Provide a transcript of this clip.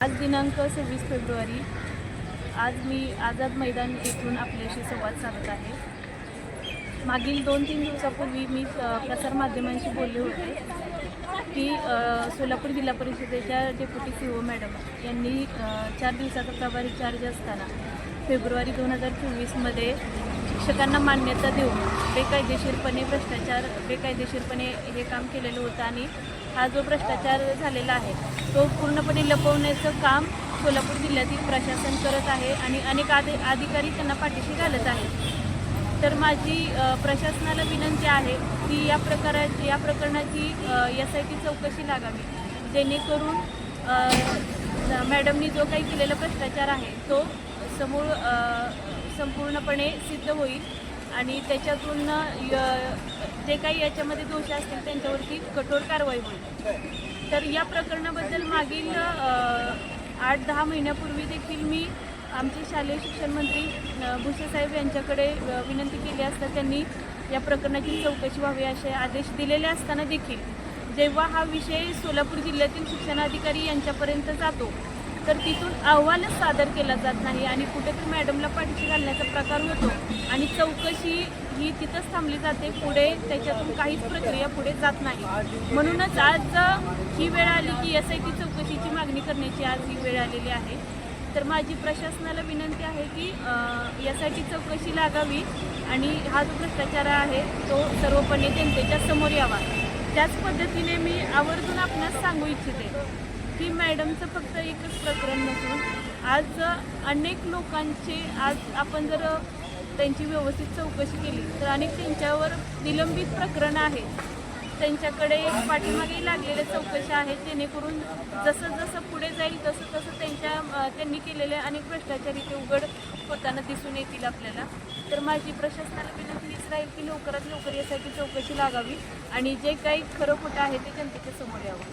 आज दिनांक 26 फेब्रुवारी आज मी आझाद मैदान येथून आपल्याशी संवाद साधत आहे। मागील 2-3 दिवसापूर्वी मी प्रसारमाध्यमांशी बोलले होते की सोलापूर जिल्हा परिषदेच्या डेप्युटी CEO मॅडम यांनी 4 दिवसाचा प्रभारी चार्ज असताना फेब्रुवारी 2024मध्ये शिक्षकांना मान्यता देऊन बेकायदेशीरपणे हे काम केलेलं होतं आणि हा जो भ्रष्टाचार झालेला आहे तो पूर्णपणे लपवण्याचं काम सोलापूर जिल्ह्यातील प्रशासन करत आहे आणि अनेक अधिकारी त्यांना पाठीशी घालत आहेत। तर माझी प्रशासनाला विनंती आहे की या प्रकरणाची SIT चौकशी लागावी, जेणेकरून मॅडमनी जो काही केलेला भ्रष्टाचार आहे तो संपूर्णपणे सिद्ध होईल आणि त्याच्यातून जे काही याच्यामध्ये दोष असतील त्यांच्यावरती कठोर कारवाई होईल। तर या प्रकरणाबद्दल मागील 8-10 महिन्यापूर्वी देखील मी आमचे शालेय शिक्षण मंत्री भुसेसाहेब यांच्याकडे विनंती केली असता त्यांनी या प्रकरणाची चौकशी व्हावी असे आदेश दिलेले असताना देखील जेव्हा हा विषय सोलापूर जिल्ह्यातील शिक्षणाधिकारी यांच्यापर्यंत जातो तर तिथून अहवालच सादर केला जात नाही आणि कुठेतरी मॅडमला पाठीशी घालण्याचा प्रकार होतो आणि चौकशी ही तिथंच थांबली जाते, पुढे त्याच्यातून काहीच प्रक्रिया पुढे जात नाही। म्हणूनच आज ही वेळ आली की SIT चौकशीची मागणी करण्याची आज ही वेळ आलेली आहे। तर माझी प्रशासनाला विनंती आहे की यासाठी चौकशी लागावी आणि हा जो भ्रष्टाचार आहे तो सर्वपणे जनतेच्या समोर यावा। त्याच पद्धतीने मी आवर्जून आपणास सांगू इच्छिते की मॅडमचं फक्त एकच प्रकरण नसून आज अनेक लोकांचे आपण जर त्यांची व्यवस्थित चौकशी केली तर अनेक त्यांच्यावर निलंबित प्रकरणं आहेत, त्यांच्याकडे पाठीमागे लागलेल्या चौकशा आहेत, जेणेकरून जसं पुढे जाईल तसं त्यांनी केलेले अनेक भ्रष्टाचार इथे उघड होताना दिसून येतील आपल्याला। तर माझी प्रशासनाला विनंती हीच राहील की लवकरात लवकर यासाठी चौकशी लागावी आणि जे काही खरं खोटं आहे ते जनतेच्या समोर यावं।